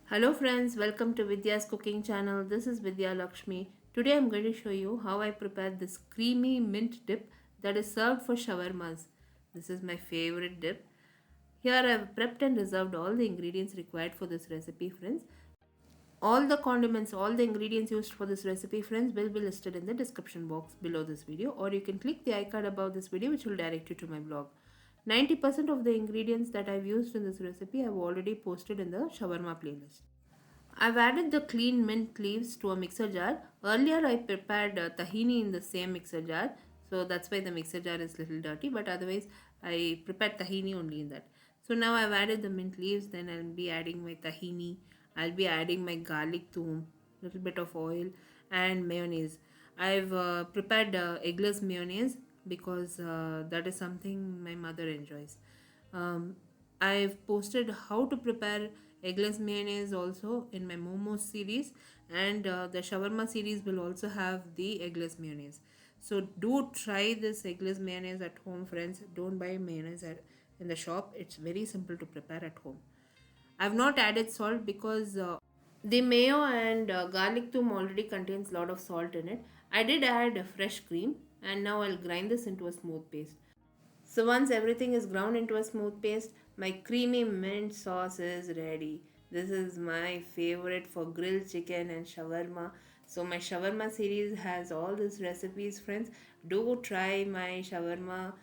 Hello friends, welcome to Vidya's cooking channel. This is Vidya Lakshmi. Today I'm going to show you how I prepared this creamy mint dip that is served for shawarmas. This is my favorite dip. Here I've prepped and reserved all the ingredients required for this recipe friends. All the condiments, all the ingredients used for this recipe friends will be listed in the description box below this video, or you can click the icon above this video which will direct you to my blog. 90% of the ingredients that I've used in this recipe I've already posted in the shawarma playlist. I've added the clean mint leaves to a mixer jar. Earlier I prepared tahini in the same mixer jar, so that's why the mixer jar is little dirty, but otherwise I prepared tahini only in that. So now I've added the mint leaves, then I'll be adding my tahini, I'll be adding my garlic toum, little bit of oil and mayonnaise. I've prepared eggless mayonnaise because that is something my mother enjoys. Um, I've posted how to prepare eggless mayonnaise also in my momos series, and the shawarma series will also have the eggless mayonnaise. So do try this eggless mayonnaise at home, friends. Don't buy mayonnaise in the shop. It's very simple to prepare at home. I've not added salt because the mayo and garlic toom already contains a lot of salt in it. I did add fresh cream, and now I'll grind this into a smooth paste. So once everything is ground into a smooth paste, my creamy mint sauce is ready. This is my favorite for grilled chicken and shawarma. So my shawarma series has all these recipes, friends. Do try my shawarma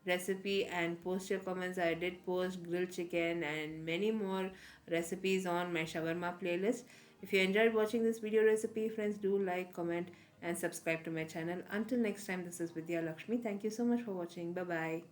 recipe and post your comments. I did post grilled chicken and many more recipes on my shawarma playlist. If you enjoyed watching this video recipe, friends, do like, comment and subscribe to my channel. Until next time, this is Vidya Lakshmi. Thank you so much for watching. Bye bye.